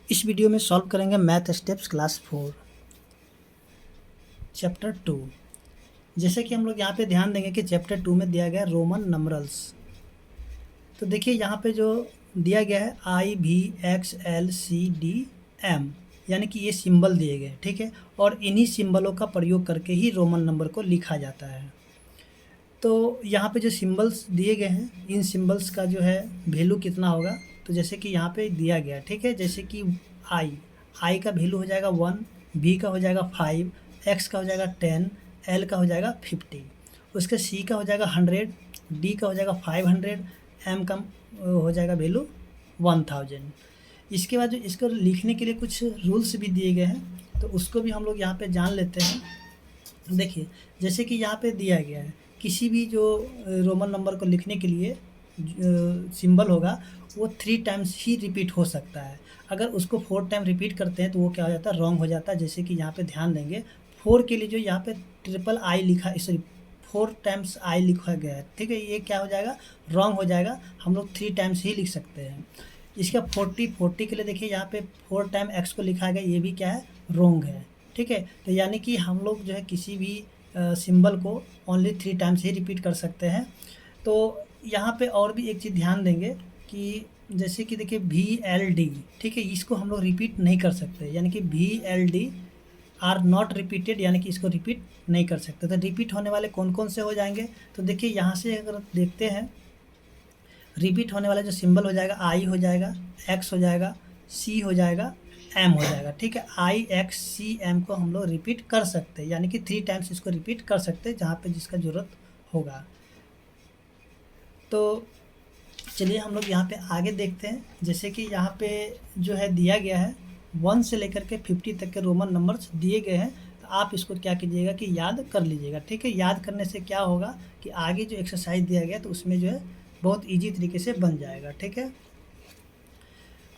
इस वीडियो में सॉल्व करेंगे मैथ स्टेप्स क्लास 4 चैप्टर 2। जैसे कि हम लोग यहाँ पे ध्यान देंगे कि चैप्टर 2 में दिया गया है रोमन नंबरल्स। तो देखिए यहाँ पे जो दिया गया है IVXLCDM, यानी कि ये सिंबल दिए गए, ठीक है। और इन्हीं सिंबलों का प्रयोग करके ही रोमन नंबर को लिखा जाता है। तो यहाँ पे जो सिंबल्स दिए गए हैं, इन सिंबल्स का जो है वैल्यू कितना होगा, तो जैसे कि यहाँ पे दिया गया, ठीक है। जैसे कि आई का वैल्यू हो जाएगा 1, बी का हो जाएगा 5, एक्स का हो जाएगा 10, एल का हो जाएगा 50, उसके सी का हो जाएगा 100, डी का हो जाएगा 500, एम का हो जाएगा वैल्यू 1000। इसके बाद जो इसको लिखने के लिए कुछ रूल्स भी दिए गए हैं, तो उसको भी हम लोग यहाँ पे जान लेते हैं। देखिए जैसे कि यहाँ पे दिया गया है, किसी भी जो रोमन नंबर को लिखने के लिए सिंबल होगा वो 3 टाइम्स ही रिपीट हो सकता है। अगर उसको 4 टाइम रिपीट करते हैं तो वो क्या हो जाता है, रॉन्ग हो जाता है। जैसे कि यहाँ पे ध्यान देंगे 4 के लिए जो यहाँ पे ट्रिपल आई लिखा, सॉरी 4 टाइम्स आई लिखा गया है, ठीक है। ये क्या हो जाएगा, रॉन्ग हो जाएगा। हम लोग 3 टाइम्स ही लिख सकते हैं। इसका 40 के लिए देखिए यहाँ पे 4 टाइम एक्स को लिखा गया, ये भी क्या है, रॉन्ग है, ठीक है। तो यानी कि हम लोग जो है किसी भी सिंबल को ओनली 3 टाइम्स ही रिपीट कर सकते हैं। तो यहाँ पे और भी एक चीज़ ध्यान देंगे कि जैसे कि देखिए VLD, ठीक है, इसको हम लोग रिपीट नहीं कर सकते, यानी कि VLD आर नॉट रिपीटेड, यानी कि इसको रिपीट नहीं कर सकते। तो रिपीट होने वाले कौन कौन से हो जाएंगे, तो देखिए यहाँ से अगर देखते हैं, रिपीट होने वाला जो सिंबल हो जाएगा, आई हो जाएगा, एक्स हो जाएगा, सी हो जाएगा, एम हो जाएगा, ठीक है। IXCM को हम लोग रिपीट कर सकते हैं, यानी कि 3 टाइम्स इसको रिपीट कर सकते हैं जहाँ पे जिसका ज़रूरत होगा। तो चलिए हम लोग यहाँ पे आगे देखते हैं। जैसे कि यहाँ पे जो है दिया गया है 1 से लेकर के 50 तक के रोमन नंबर्स दिए गए हैं। तो आप इसको क्या कीजिएगा कि याद कर लीजिएगा, ठीक है। याद करने से क्या होगा कि आगे जो एक्सरसाइज दिया गया तो उसमें जो है बहुत ईजी तरीके से बन जाएगा, ठीक है।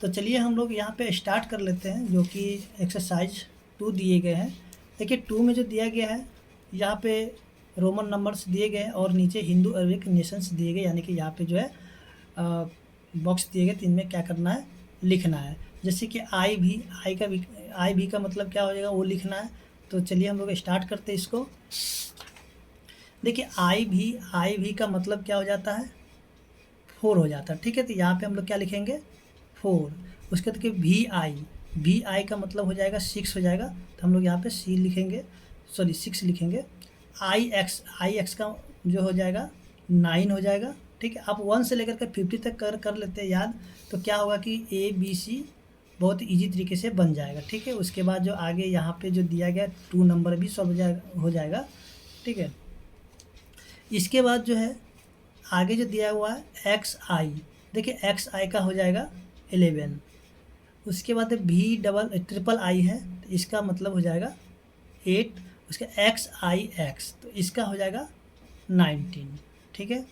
तो चलिए हम लोग यहाँ पे स्टार्ट कर लेते हैं, जो कि एक्सरसाइज 2 दिए गए हैं। देखिए 2 में जो दिया गया है, यहाँ पे रोमन नंबर्स दिए गए हैं और नीचे हिंदू अरबिक नेशंस दिए गए, यानी कि यहाँ पे जो है बॉक्स दिए गए, तो इनमें क्या करना है, लिखना है। जैसे कि आई भी का मतलब क्या हो जाएगा, वो लिखना है। तो चलिए हम लोग स्टार्ट करते हैं इसको। देखिए आई भी का मतलब क्या हो जाता है, 4 हो जाता है, ठीक है। तो यहाँ पे हम लोग क्या लिखेंगे, 4। उसके बाद वी आई का मतलब हो जाएगा 6 हो जाएगा, तो हम लोग यहाँ पे 6 लिखेंगे। आई एक्स का जो हो जाएगा 9 हो जाएगा, ठीक है। आप 1 से लेकर के 50 तक कर लेते हैं याद, तो क्या होगा कि ABC बहुत ईजी तरीके से बन जाएगा, ठीक है। उसके बाद जो आगे यहाँ पे जो दिया गया 2 नंबर भी सॉल्व हो जाएगा, ठीक है। इसके बाद जो है आगे जो दिया हुआ है XI, देखिए XI का हो जाएगा 11। उसके बाद ट्रिपल आई है, तो इसका मतलब हो जाएगा 8। उसका XIX, तो इसका हो जाएगा 19, ठीक है।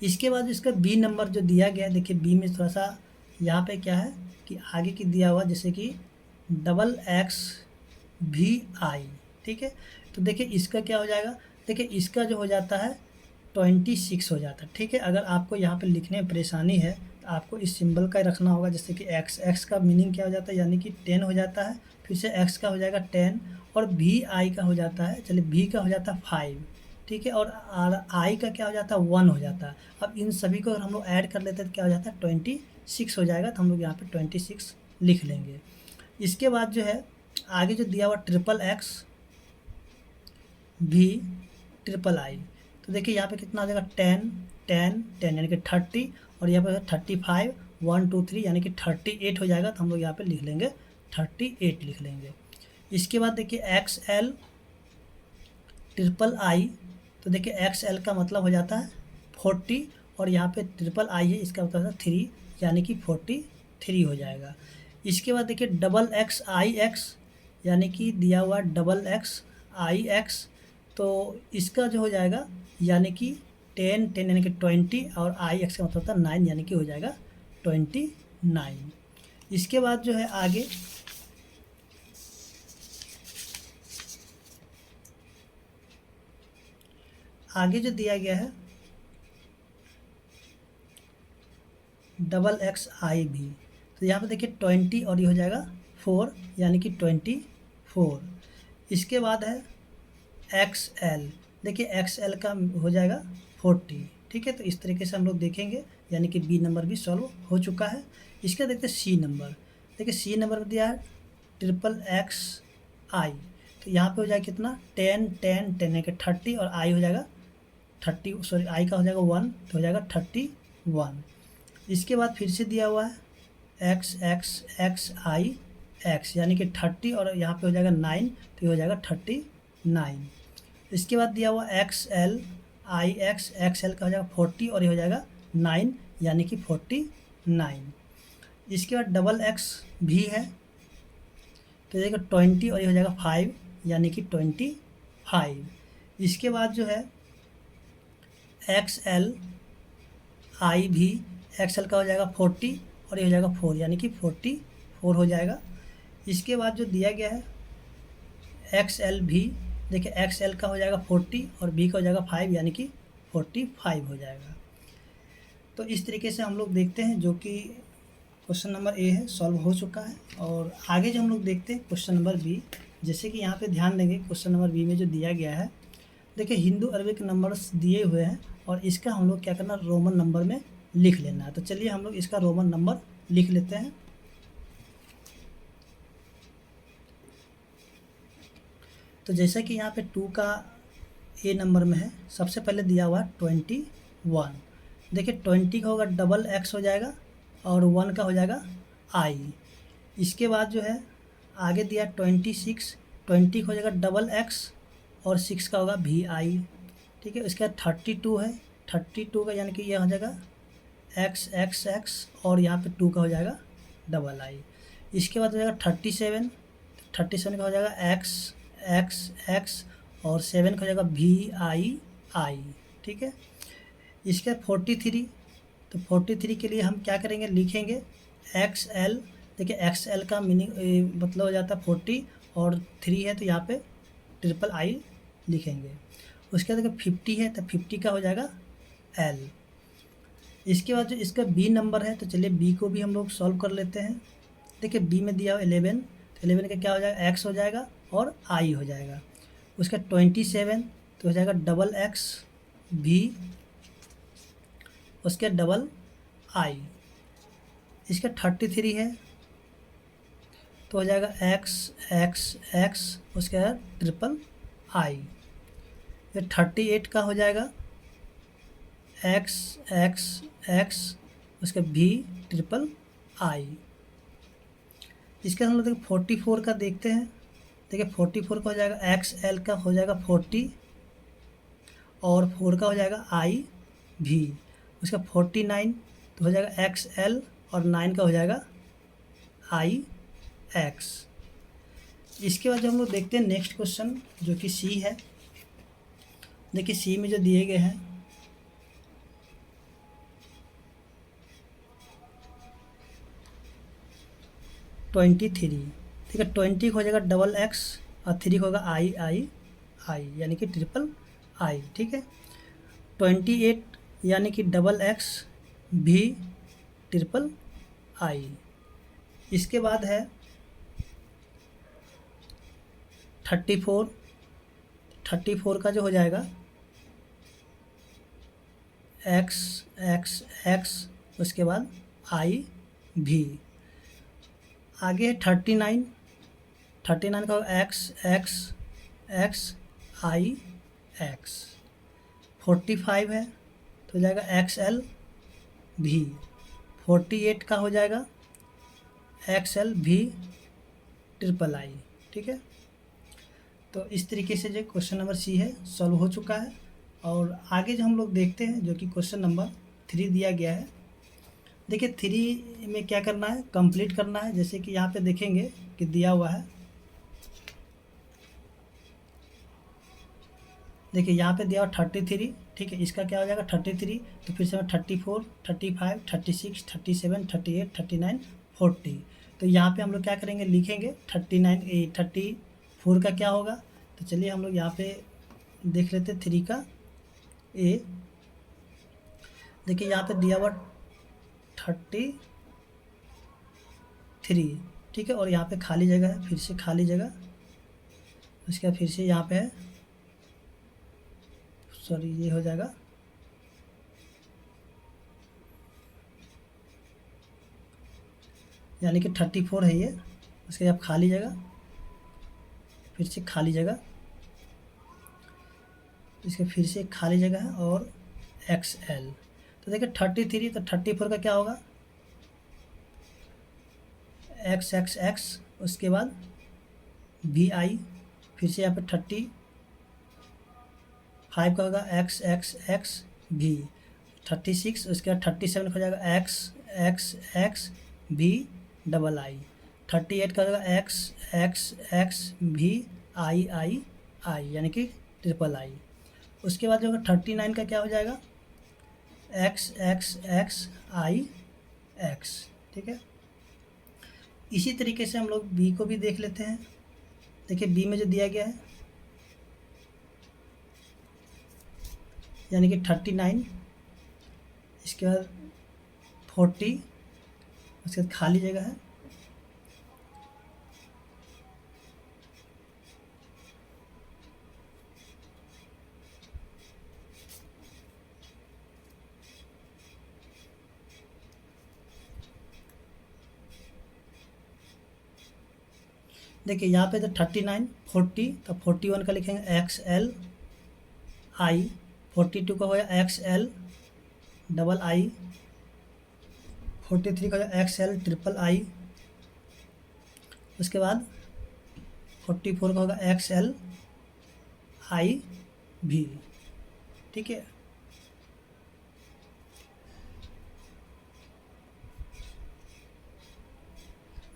इसके बाद इसका B नंबर जो दिया गया है, देखिए B में थोड़ा सा यहाँ पे क्या है कि आगे की दिया हुआ, जैसे कि XVI, ठीक है। तो देखिए इसका क्या हो जाएगा, देखिए इसका जो हो जाता है 26 हो जाता है, ठीक है। अगर आपको यहाँ पे लिखने में परेशानी है तो आपको इस सिंबल का रखना होगा। जैसे कि एक्स का मीनिंग क्या हो जाता है, यानी कि 10 हो जाता है, फिर से एक्स का हो जाएगा 10, और VI का हो जाता है, चलिए V का हो जाता है 5, ठीक है। और आई का क्या हो जाता है, 1 हो जाता है। अब इन सभी को अगर हम लोग ऐड कर लेते हैं तो क्या हो जाता है, 26 हो जाएगा। तो हम लोग यहाँ पे 26 लिख लेंगे। इसके बाद जो है आगे जो दिया हुआ XXVIII, तो देखिए यहाँ पे कितना आ जाएगा, 10 10 10, यानी कि 30, और यहाँ पे 35 1 2 3, यानी कि 38 हो जाएगा। तो हम लोग यहाँ पे लिख लेंगे 38 लिख लेंगे। इसके बाद देखिए XLIII, तो देखिए XL का मतलब हो जाता है 40, और यहाँ पे ट्रिपल आई है, इसका मतलब है 3, यानी कि 43 हो जाएगा। इसके बाद देखिए XX, यानी कि दिया हुआ XX, तो इसका जो हो जाएगा, यानी कि 10 यानी कि 20, और IX का मतलब होता है 9, यानी कि हो जाएगा 29। इसके बाद जो है आगे जो दिया गया है XXIV, तो यहाँ पे देखिए 20 और ये हो जाएगा 4 यानी कि 24। इसके बाद है XL, देखिए XL का हो जाएगा 40। ठीक है, तो इस तरीके से हम लोग देखेंगे, यानी कि बी नंबर भी सॉल्व हो चुका है। इसका देखते हैं सी नंबर। देखिए सी नंबर में दिया है XXI, तो यहाँ पे हो जाएगा कितना 10 10 10 यानी कि 30 और आई हो जाएगा 30, सॉरी आई का हो जाएगा 1, तो हो जाएगा 31। इसके बाद फिर से दिया हुआ है XXXI यानी कि 30 और यहाँ पे हो जाएगा 9, तो ये हो जाएगा 39। इसके बाद दिया हुआ XL का हो जाएगा 40 और ये हो जाएगा 9 यानी कि 49। इसके बाद डबल एक्स भी है, तो ये 20 और ये हो जाएगा 5 यानी कि 25। इसके बाद जो है XLI भी, XL का हो जाएगा 40 और ये हो जाएगा 4 यानी कि 44 हो जाएगा। इसके बाद जो दिया गया है XL भी, देखिए XL का हो जाएगा 40 और B का हो जाएगा 5 यानी कि 45 हो जाएगा। तो इस तरीके से हम लोग देखते हैं, जो कि क्वेश्चन नंबर ए है सॉल्व हो चुका है। और आगे जो हम लोग देखते हैं क्वेश्चन नंबर बी, जैसे कि यहाँ पे ध्यान देंगे क्वेश्चन नंबर बी में जो दिया गया है, देखिए हिंदू अरबिक नंबर्स दिए हुए हैं और इसका हम लोग क्या करना, रोमन नंबर में लिख लेना है। तो चलिए हम लोग इसका रोमन नंबर लिख लेते हैं। तो जैसा कि यहाँ पे 2 का ए नंबर में है, सबसे पहले दिया हुआ है 21। देखिए 20 का होगा डबल एक्स हो जाएगा और 1 का हो जाएगा आई। इसके बाद जो है आगे दिया 26, 20 का हो जाएगा डबल एक्स और 6 का होगा भी आई। ठीक है, उसके बाद 32 है, 32 का यानी कि यह हो जाएगा XXX और यहाँ पे 2 का हो जाएगा डबल आई। इसके बाद हो जाएगा 37, 37 का हो जाएगा XXX और 7 का हो जाएगा VII। ठीक है, इसके बाद 43, तो 43 के लिए हम क्या करेंगे, लिखेंगे XL। देखिए XL का मीनिंग मतलब हो जाता है 40 और 3 है, तो यहाँ पे ट्रिपल आई लिखेंगे। उसके बाद देखिए 50 है, तो 50 का हो जाएगा L। इसके बाद जो इसका बी नंबर है, तो चलिए बी को भी हम लोग सॉल्व कर लेते हैं। देखिए बी में दिया हुआ 11, तो 11 का क्या हो जाएगा, एक्स हो जाएगा और आई हो जाएगा। उसका 27, तो हो जाएगा डबल एक्स भी, उसके डबल आई। इसका 33 है, तो हो जाएगा XXX, उसके बाद ट्रिपल आई। ये 38 का हो जाएगा XXX, उसका भी ट्रिपल आई। इसके हम लोग देखिए 44 का देखते हैं। देखिए 44 का हो जाएगा XL का हो जाएगा 40 और 4 का हो जाएगा आई भी। उसका 49, तो हो जाएगा XL और 9 का हो जाएगा IX। इसके बाद जो हम लोग देखते हैं नेक्स्ट क्वेश्चन, जो कि सी है। देखिए सी में जो दिए गए हैं, ट्वेंटी थ्री, ठीक है 20 हो जाएगा डबल एक्स और 3 होगा आई यानी कि ट्रिपल आई। ठीक है, 28 यानी कि डबल एक्स भी ट्रिपल आई। इसके बाद है 34, 34 का जो हो जाएगा XXX, उसके बाद आई भी। आगे है 39, 39 का XXXIX। 45 है, तो हो जाएगा XL भी। 48 का हो जाएगा XL भी ट्रिपल आई। ठीक है, तो इस तरीके से जो क्वेश्चन नंबर सी है सॉल्व हो चुका है। और आगे जो हम लोग देखते हैं, जो कि क्वेश्चन नंबर 3 दिया गया है। देखिए 3 में क्या करना है, कंप्लीट करना है। जैसे कि यहाँ पे देखेंगे कि दिया हुआ है, देखिए यहाँ पे दिया हुआ 33। ठीक है, इसका क्या हो जाएगा 33, तो फिर से 34, 35, 36, 37, 38, 39, 40। तो यहाँ पे हम लोग क्या करेंगे, लिखेंगे 34 का क्या होगा। तो चलिए हम लोग यहाँ पे देख लेते हैं 3 का ए। देखिए यहाँ पे दिया हुआ 34 3, ठीक है, और यहाँ पे खाली जगह है, फिर से खाली जगह, उसके बाद फिर से यहाँ पे है, सॉरी ये हो जाएगा, यानी कि 34 है ये, उसके बाद खाली जगह, फिर से खाली जगह, इसके फिर से खाली जगह है और XL। तो देखिए 33 तो 34 का क्या होगा, XXX, उसके बाद VI, फिर से यहाँ पे 35 का होगा XXXV, 36, उसके बाद 37 हो जाएगा XXXVII, 38 का होगा XXXVIII, यानी कि III। उसके बाद जो होगा 39 का क्या हो जाएगा, XXXIX, ठीक है। इसी तरीके से हम लोग बी को भी देख लेते हैं। देखिए बी में जो दिया गया है, यानी कि 39, इसके बाद 40, उसके बाद खाली जगह है, देखिए यहाँ पे तो 39, 40, तो 41 का लिखेंगे XLI, 42 का होगा XLII, 43 का होगा XLIII, उसके बाद 44 का होगा XLIV, ठीक है।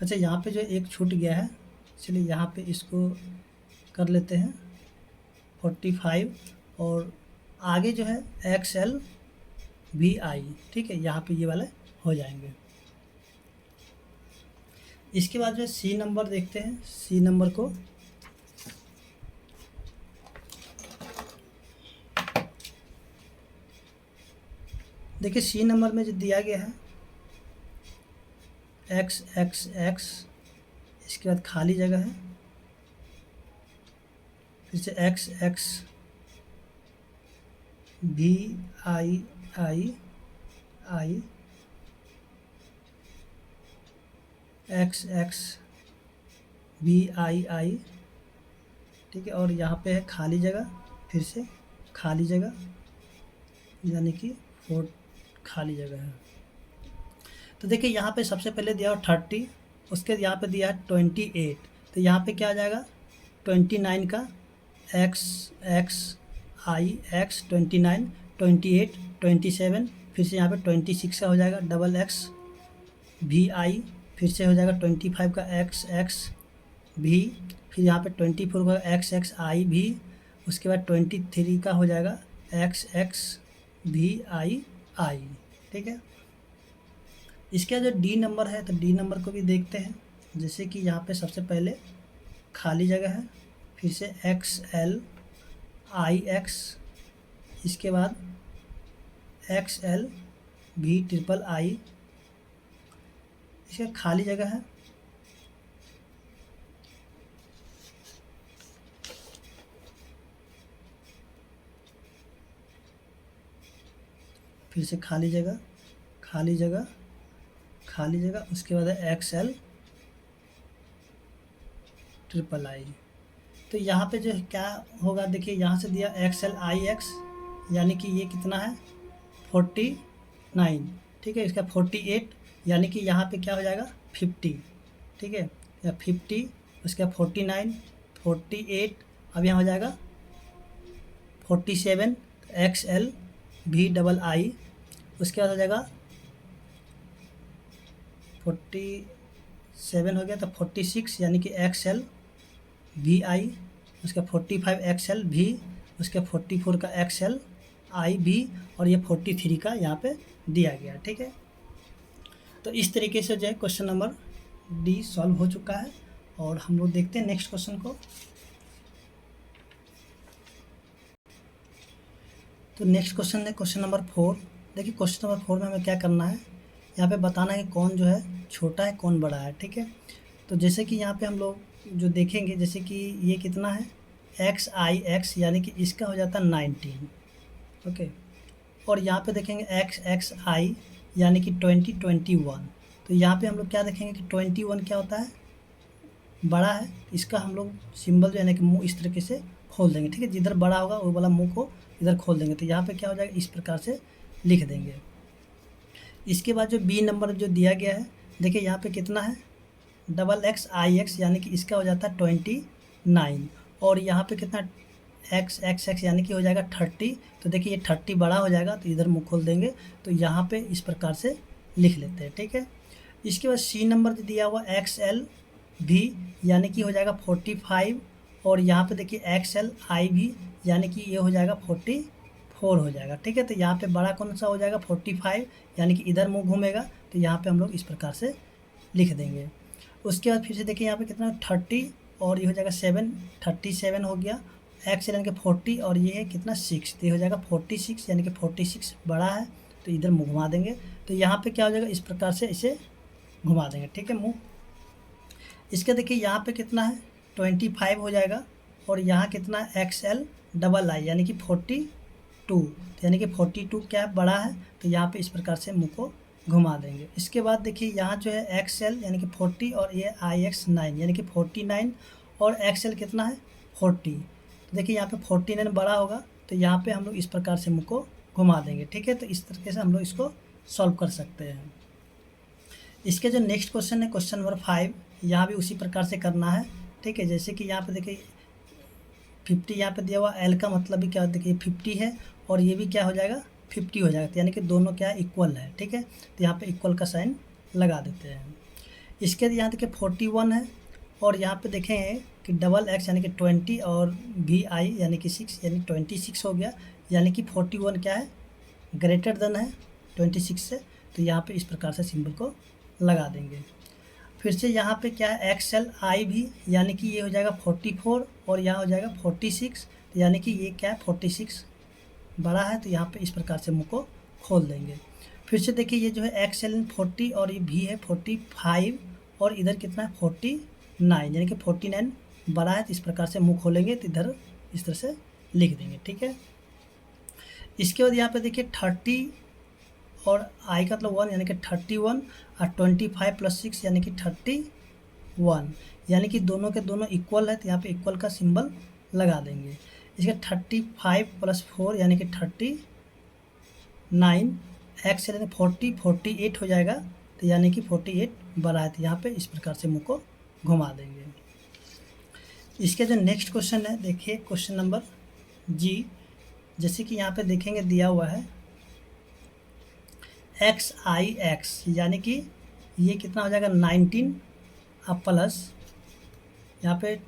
अच्छा यहाँ पे जो एक छूट गया है, चलिए यहाँ पे इसको कर लेते हैं 45, और आगे जो है XLVI, ठीक है, यहाँ पे ये वाले हो जाएंगे। इसके बाद जो है सी नंबर देखते हैं, सी नंबर को देखिए, सी नंबर में जो दिया गया है XXX, इसके बाद खाली जगह है, फिर से XXVIII, XXVII, ठीक है, और यहाँ पे है खाली जगह, फिर से खाली जगह, यानी कि 4 खाली जगह है। तो देखिए यहाँ पे सबसे पहले दिया हुआ 30, उसके यहाँ पे दिया है 28, तो यहाँ पे क्या आ जाएगा 29 का XXIX, 29, 28, 27, फिर से यहाँ पे 26 का हो जाएगा XXVI, फिर से हो जाएगा 25 का XXV, फिर यहाँ पे 24 का XXIV, उसके बाद 23 का हो जाएगा XXVII, ठीक है। इसका जो डी नंबर है, तो डी नंबर को भी देखते हैं। जैसे कि यहाँ पे सबसे पहले खाली जगह है, फिर से XLIX, इसके बाद XLVIII, इसका खाली जगह है, फिर से खाली जगह, खाली जगह, खाली जगह, उसके बाद है XLIII। तो यहाँ पे जो क्या होगा, देखिए यहाँ से दिया XLIX, यानी कि ये कितना है 49, ठीक है, इसका 48, यानी कि यहाँ पे क्या हो जाएगा 50, ठीक है, या 50, उसका 49, 48, अब यहाँ हो जाएगा 47, XLVII, उसके बाद हो जाएगा 47 हो गया, तो 46, यानी कि XLVI, उसका 45 XLV, उसका 44 का XLIV, और ये 43 का यहाँ पे दिया गया, ठीक है। तो इस तरीके से जो है क्वेश्चन नंबर डी सॉल्व हो चुका है, और हम लोग देखते हैं नेक्स्ट क्वेश्चन को। तो नेक्स्ट क्वेश्चन है क्वेश्चन नंबर 4। देखिए क्वेश्चन नंबर 4 में हमें क्या करना है, यहाँ पे बताना है कि कौन जो है छोटा है कौन बड़ा है, ठीक है। तो जैसे कि यहाँ पे हम लोग जो देखेंगे, जैसे कि ये कितना है x यानी कि इसका हो जाता है 19, ओके। और यहाँ पे देखेंगे xi यानी कि 21। तो यहाँ पे हम लोग क्या देखेंगे कि 21 क्या होता है, बड़ा है। इसका हम लोग सिंबल जो है ना कि मुँह इस तरीके से खोल देंगे, ठीक है। जिधर बड़ा होगा वो वाला मुँह को इधर खोल देंगे। तो यहाँ पे क्या हो जाएगा, इस प्रकार से लिख देंगे। इसके बाद जो बी नंबर जो दिया गया है, देखिए यहाँ पे कितना है XX यानी कि इसका हो जाता है 29। और यहाँ पे कितना XXX यानी कि हो जाएगा 30। तो देखिए ये 30 बड़ा हो जाएगा, तो इधर मुँह खोल देंगे। तो यहाँ पे इस प्रकार से लिख लेते हैं, ठीक है। इसके बाद सी नंबर जो दिया हुआ XLV यानी कि हो जाएगा 45। और यहाँ पे देखिए XLIV यानी कि ये हो जाएगा 44 हो जाएगा, ठीक है। तो यहाँ पे बड़ा कौन सा हो जाएगा 45 यानी कि इधर मुँह घूमेगा। तो यहाँ पे हम लोग इस प्रकार से लिख देंगे। उसके बाद फिर से देखिए यहाँ पे कितना 30 और ये हो जाएगा 37 हो गया। एक्स यानी कि 40 और ये है कितना 6, तो ये हो जाएगा 46 यानी कि 46 बड़ा है। तो इधर मुँह घुमा देंगे। तो यहाँ पे क्या हो जाएगा, इस प्रकार से इसे घुमा देंगे, ठीक है, मुँह। इसके देखिए यहाँ पे कितना है 25 हो जाएगा। और यहाँ कितना XLII यानी कि 42, तो यानी कि 42 क्या है, बड़ा है। तो यहाँ पे इस प्रकार से मुँह को घुमा देंगे। इसके बाद देखिए यहाँ जो है XL यानी कि 40 और ये IX 9 यानी कि 49 और XL कितना है 40। तो देखिए यहाँ पे 49 बड़ा होगा। तो यहाँ पे हम लोग इस प्रकार से मुँह को घुमा देंगे, ठीक है। तो इस तरीके से हम लोग इसको सॉल्व कर सकते हैं। इसके जो नेक्स्ट क्वेश्चन है क्वेश्चन नंबर 5, यहाँ भी उसी प्रकार से करना है, ठीक है। जैसे कि यहाँ पे देखिए 50 यहाँ पे दिया हुआ, L का मतलब भी क्या देखिए 50 है और ये भी क्या हो जाएगा 50 हो जाएगा। तो यानी कि दोनों क्या इक्वल है, ठीक है। तो यहाँ पे इक्वल का साइन लगा देते हैं। इसके यहाँ देखिए 41 है और यहाँ पे देखें कि XX यानी कि 20 और VI यानी कि 6 यानी 26 हो गया। यानी कि 41 क्या है ग्रेटर देन है 26 से। तो यहाँ पे इस प्रकार से सिंबल को लगा देंगे। फिर से यहाँ पे क्या है XLI भी यानी कि ये हो जाएगा 44 और यहाँ हो जाएगा 46। तो यानी कि ये क्या है 46 बड़ा है। तो यहाँ पे इस प्रकार से मुँह को खोल देंगे। फिर से देखिए ये जो है XL 40 और ये भी है 45 और इधर कितना है 49 यानी कि 49 बड़ा है। तो इस प्रकार से मुँह खोलेंगे तो इधर इस तरह से लिख देंगे, ठीक है। इसके बाद यहाँ पे देखिए 30 और I का मतलब 1 यानी कि 31 और 25 + 6 यानी कि 31 यानी कि दोनों के दोनों इक्वल है। तो यहाँ पे इक्वल का सिंबल लगा देंगे। इसके 35 + 4 यानी कि 39 X यानी 48 हो जाएगा। तो यानी कि 48 बड़ा है। तो यहाँ पे इस प्रकार से मुँह को घुमा देंगे। इसके जो नेक्स्ट क्वेश्चन है देखिए क्वेश्चन नंबर G, जैसे कि यहाँ पे देखेंगे दिया हुआ है XIX यानी कि ये कितना हो जाएगा 19 अब प्लस यहाँ पे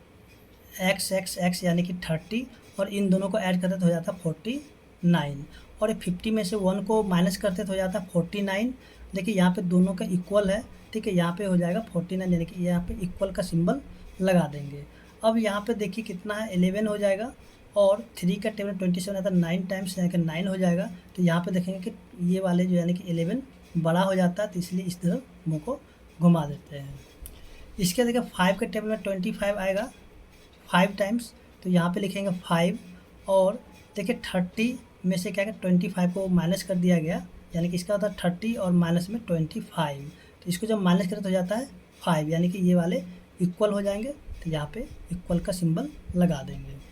XXX यानी कि 30 और इन दोनों को ऐड करते तो हो जाता 49 और 50 में से 1 को माइनस करते तो हो जाता 49। देखिए यहाँ पे दोनों का इक्वल है, ठीक है। यहाँ पे हो जाएगा 49 यानी कि यहाँ पे इक्वल का सिंबल लगा देंगे। अब यहाँ पे देखिए कितना है 11 हो जाएगा और 3 का टेबल 27 आता है 9 टाइम्स यानी कि 9 हो जाएगा। तो यहाँ पे देखेंगे कि ये वाले जो यानी कि 11 बड़ा हो जाता है। तो इसलिए इस तरह मुँह को घुमा देते हैं। इसके देखिए 5 के टेबल में 25 आएगा 5 टाइम्स। तो यहाँ पे लिखेंगे 5 और देखिए 30 में से क्या है 25 को माइनस कर दिया गया यानी कि इसका होता है 30 और माइनस में 25। तो इसको जब माइनस करें तो हो जाता है 5 यानी कि ये वाले इक्वल हो जाएंगे। तो यहाँ पे इक्वल का सिंबल लगा देंगे।